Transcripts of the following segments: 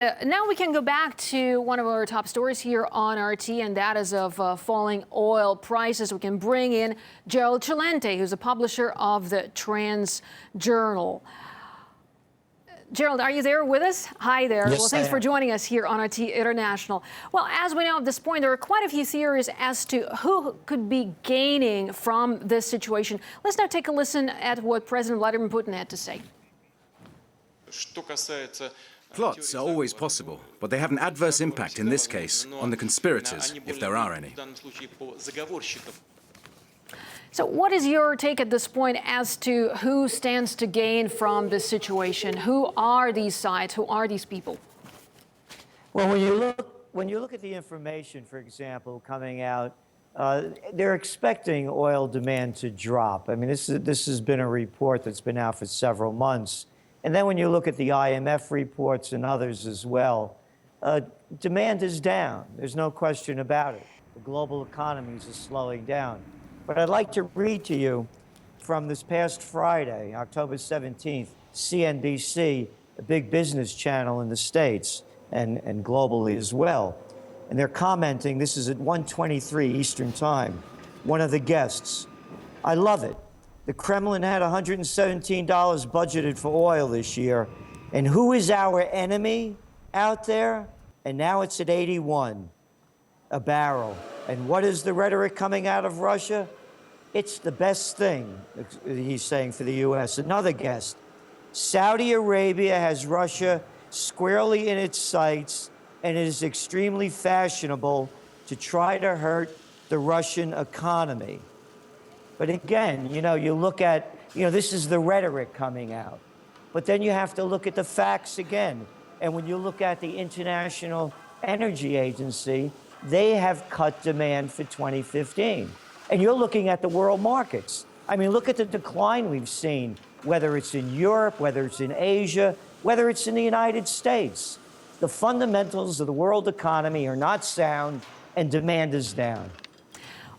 Now we can go back to one of our top stories here on RT, and that is of falling oil prices. We can bring in Gerald Celente, who's a publisher of the TrendsJournal. Gerald, are you there with us? Hi there. Yes, well, thanks for joining us here on RT International. Well, as we know at this point, there are quite a few theories as to who could be gaining from this situation. Let's now take a listen at what President Vladimir Putin had to say. Plots are always possible, but they have an adverse impact in this case on the conspirators, if there are any. So what is your take at this point as to who stands to gain from this situation? Who are these sides? Who are these people? Well, when you look at the information, for example, coming out, they're expecting oil demand to drop. I mean, this has been a report that's been out for several months. And then when you look at the IMF reports and others as well, demand is down. There's no question about it. The global economies are slowing down. But I'd like to read to you from this past Friday, October 17th, CNBC, a big business channel in the States and globally as well. And they're commenting, this is at 1:23 Eastern Time. One of the guests, I love it. The Kremlin had $117 budgeted for oil this year. And who is our enemy out there? And now it's at 81 a barrel. And what is the rhetoric coming out of Russia? It's the best thing, he's saying, for the U.S. Another guest, Saudi Arabia has Russia squarely in its sights, and it is extremely fashionable to try to hurt the Russian economy. But again, you look at, this is the rhetoric coming out. But then you have to look at the facts again. And when you look at the International Energy Agency, they have cut demand for 2015. And you're looking at the world markets. I mean, look at the decline we've seen, whether it's in Europe, whether it's in Asia, whether it's in the United States. The fundamentals of the world economy are not sound, and demand is down.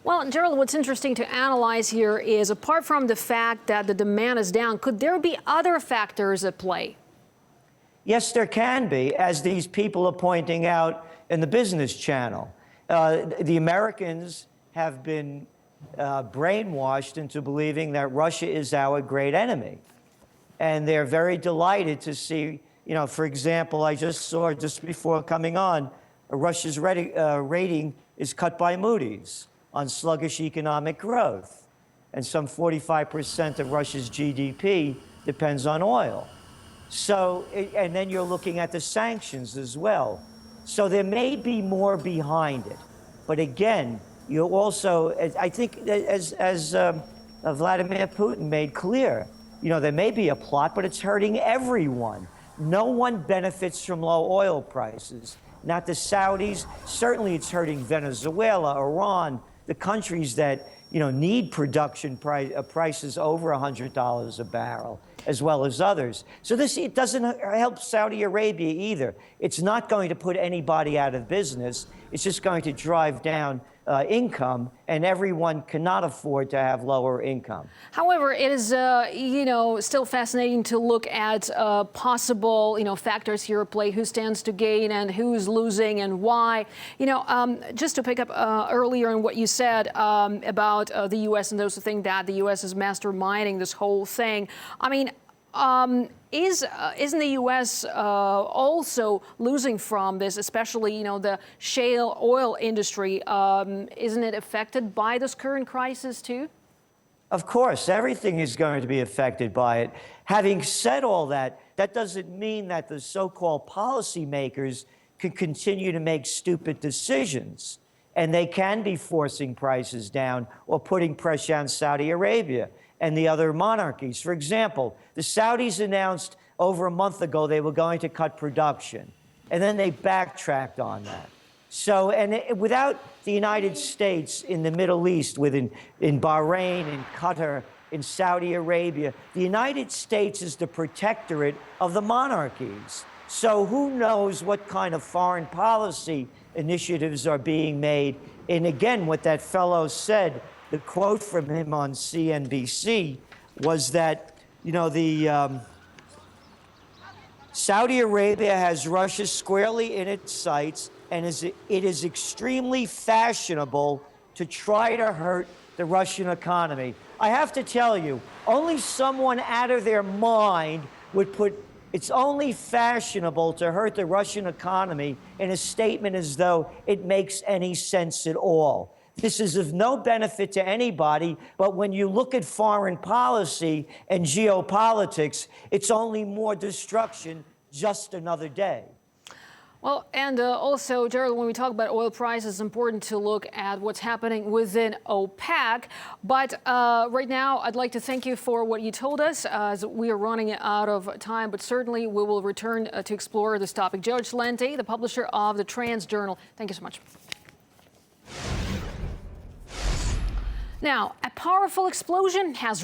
Well, Gerald, what's interesting to analyze here is, apart from the fact that the demand is down, could there be other factors at play? Yes, there can be, as these people are pointing out in the business channel. The Americans have been brainwashed into believing that Russia is our great enemy. And they're very delighted to see, for example, I just saw just before coming on, Russia's rating is cut by Moody's on sluggish economic growth. And some 45% of Russia's GDP depends on oil. So, and then you're looking at the sanctions as well. So there may be more behind it. But again, you also, I think, as Vladimir Putin made clear, there may be a plot, but it's hurting everyone. No one benefits from low oil prices. Not the Saudis. Certainly it's hurting Venezuela, Iran, the countries that, need production prices over $100 a barrel, as well as others. So it doesn't help Saudi Arabia either. It's not going to put anybody out of business. It's just going to drive down income, and everyone cannot afford to have lower income. However, it is, still fascinating to look at possible, factors here at play, who stands to gain and who's losing and why. Just to pick up earlier on what you said about the U.S. and those who think that the U.S. is masterminding this whole thing. I mean, isn't the U.S. also losing from this, especially, the shale oil industry? Isn't it affected by this current crisis, too? Of course, everything is going to be affected by it. Having said all that, that doesn't mean that the so-called policymakers can continue to make stupid decisions. And they can be forcing prices down or putting pressure on Saudi Arabia and the other monarchies. For example, the Saudis announced over a month ago they were going to cut production, and then they backtracked on that. So, without the United States in the Middle East, in Bahrain, in Qatar, in Saudi Arabia, the United States is the protectorate of the monarchies. So who knows what kind of foreign policy initiatives are being made? And again, what that fellow said, the quote from him on CNBC was that, Saudi Arabia has Russia squarely in its sights, and it is extremely fashionable to try to hurt the Russian economy. I have to tell you, only someone out of their mind would put "it's only fashionable to hurt the Russian economy" in a statement as though it makes any sense at all. This is of no benefit to anybody, but when you look at foreign policy and geopolitics, it's only more destruction, just another day. Well, and also, Gerald, when we talk about oil prices, it's important to look at what's happening within OPEC. But right now, I'd like to thank you for what you told us, as we are running out of time. But certainly, we will return to explore this topic. Gerald Celente, the publisher of the TrendsJournal. Thank you so much. Now, a powerful explosion has